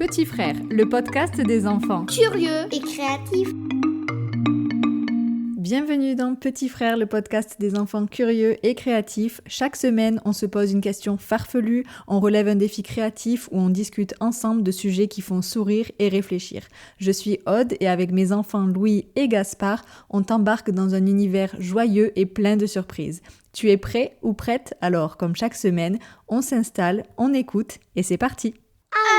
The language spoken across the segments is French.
Petit Frère, le podcast des enfants curieux et créatifs. Bienvenue dans Petit Frère, le podcast des enfants curieux et créatifs. Chaque semaine, on se pose une question farfelue, on relève un défi créatif ou on discute ensemble de sujets qui font sourire et réfléchir. Je suis Aude et avec mes enfants Louis et Gaspard, on t'embarque dans un univers joyeux et plein de surprises. Tu es prêt ou prête? Alors, comme chaque semaine, on s'installe, on écoute et c'est parti!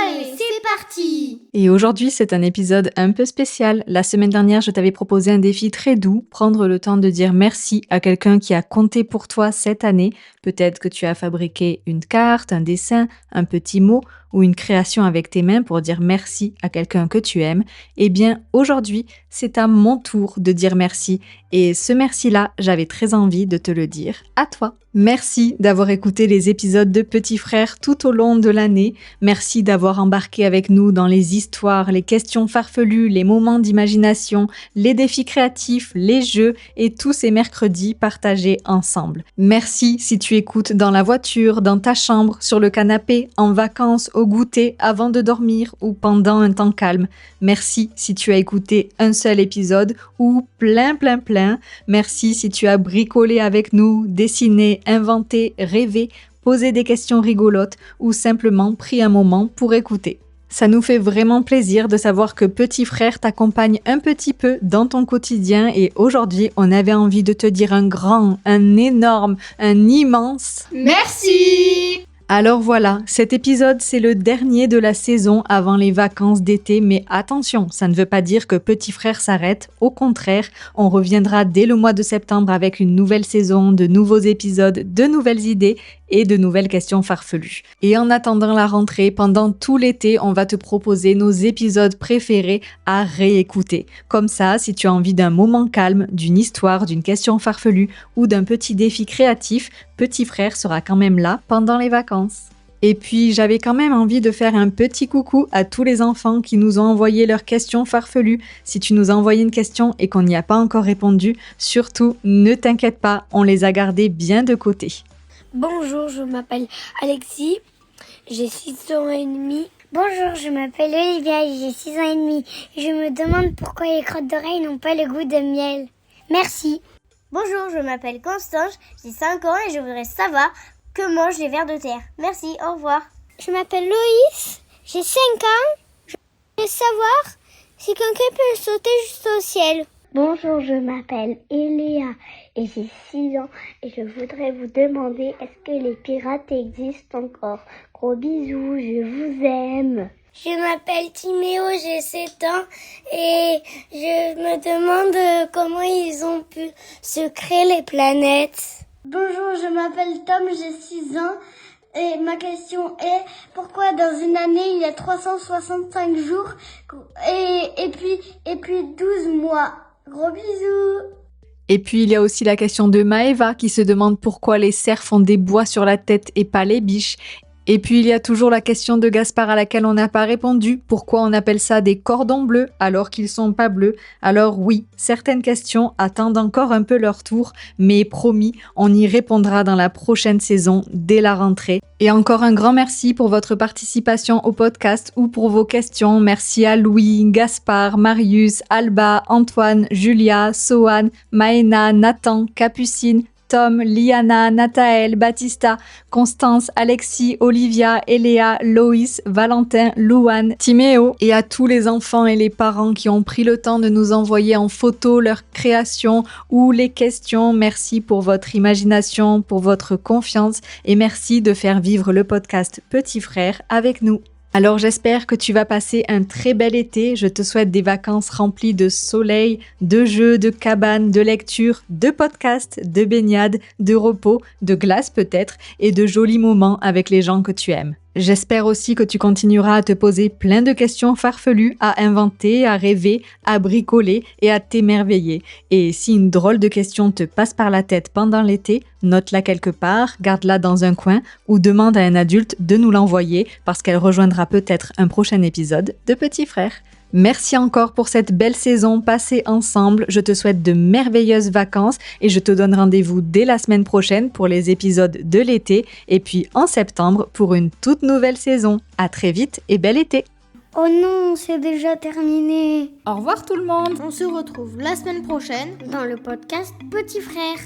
Allez, c'est parti! Et aujourd'hui, c'est un épisode un peu spécial. La semaine dernière, je t'avais proposé un défi très doux, prendre le temps de dire merci à quelqu'un qui a compté pour toi cette année. Peut-être que tu as fabriqué une carte, un dessin, un petit mot ou une création avec tes mains pour dire merci à quelqu'un que tu aimes. Eh bien, aujourd'hui, c'est à mon tour de dire merci. Et ce merci-là, j'avais très envie de te le dire à toi. Merci d'avoir écouté les épisodes de Petit Frère tout au long de l'année. Merci d'avoir embarqué avec nous dans les histoires, les questions farfelues, les moments d'imagination, les défis créatifs, les jeux et tous ces mercredis partagés ensemble. Merci si tu écoutes dans la voiture, dans ta chambre, sur le canapé, en vacances, au goûter, avant de dormir ou pendant un temps calme. Merci si tu as écouté un seul épisode ou plein. Merci si tu as bricolé avec nous, dessiné, inventé, rêvé, posé des questions rigolotes ou simplement pris un moment pour écouter. Ça nous fait vraiment plaisir de savoir que Petit Frère t'accompagne un petit peu dans ton quotidien et aujourd'hui, on avait envie de te dire un grand, un énorme, un immense Merci! Alors voilà, cet épisode c'est le dernier de la saison avant les vacances d'été, mais attention, ça ne veut pas dire que Petit Frère s'arrête, au contraire, on reviendra dès le mois de septembre avec une nouvelle saison, de nouveaux épisodes, de nouvelles idées et de nouvelles questions farfelues. Et en attendant la rentrée, pendant tout l'été, on va te proposer nos épisodes préférés à réécouter. Comme ça, si tu as envie d'un moment calme, d'une histoire, d'une question farfelue ou d'un petit défi créatif, Petit Frère sera quand même là pendant les vacances. Et puis, j'avais quand même envie de faire un petit coucou à tous les enfants qui nous ont envoyé leurs questions farfelues. Si tu nous as envoyé une question et qu'on n'y a pas encore répondu, surtout, ne t'inquiète pas, on les a gardées bien de côté. Bonjour, je m'appelle Alexis, j'ai 6 ans et demi. Bonjour, je m'appelle Olivia et j'ai 6 ans et demi. Je me demande pourquoi les crottes d'oreilles n'ont pas le goût de miel. Merci. Bonjour, je m'appelle Constance, j'ai 5 ans et je voudrais savoir que mangent les vers de terre. Merci, au revoir. Je m'appelle Loïs, j'ai 5 ans. Je voudrais savoir si quelqu'un peut sauter jusqu'au ciel. Bonjour, je m'appelle Eléa et j'ai 6 ans et je voudrais vous demander est-ce que les pirates existent encore? Gros bisous, je vous aime. Je m'appelle Timéo, j'ai 7 ans et je me demande comment ils ont pu se créer les planètes. Bonjour, je m'appelle Tom, j'ai 6 ans et ma question est pourquoi dans une année il y a 365 jours et puis 12 mois. Gros bisous! Et puis il y a aussi la question de Maëva qui se demande pourquoi les cerfs ont des bois sur la tête et pas les biches. Et puis il y a toujours la question de Gaspard à laquelle on n'a pas répondu. Pourquoi on appelle ça des cordons bleus alors qu'ils sont pas bleus? Alors oui, certaines questions attendent encore un peu leur tour, mais promis, on y répondra dans la prochaine saison dès la rentrée. Et encore un grand merci pour votre participation au podcast ou pour vos questions. Merci à Louis, Gaspard, Marius, Alba, Antoine, Julia, Sohan, Maëna, Nathan, Capucine, Tom, Liana, Nathaël, Baptista, Constance, Alexis, Olivia, Eléa, Loïs, Valentin, Louane, Timéo et à tous les enfants et les parents qui ont pris le temps de nous envoyer en photo leurs créations ou les questions. Merci pour votre imagination, pour votre confiance et merci de faire vivre le podcast Petit Frère avec nous. Alors j'espère que tu vas passer un très bel été, je te souhaite des vacances remplies de soleil, de jeux, de cabanes, de lectures, de podcasts, de baignades, de repos, de glace peut-être et de jolis moments avec les gens que tu aimes. J'espère aussi que tu continueras à te poser plein de questions farfelues, à inventer, à rêver, à bricoler et à t'émerveiller. Et si une drôle de question te passe par la tête pendant l'été, note-la quelque part, garde-la dans un coin ou demande à un adulte de nous l'envoyer parce qu'elle rejoindra peut-être un prochain épisode de Petit Frère. Merci encore pour cette belle saison passée ensemble. Je te souhaite de merveilleuses vacances et je te donne rendez-vous dès la semaine prochaine pour les épisodes de l'été et puis en septembre pour une toute nouvelle saison. À très vite et bel été! Oh non, c'est déjà terminé. Au revoir tout le monde. On se retrouve la semaine prochaine Dans le podcast Petit Frère.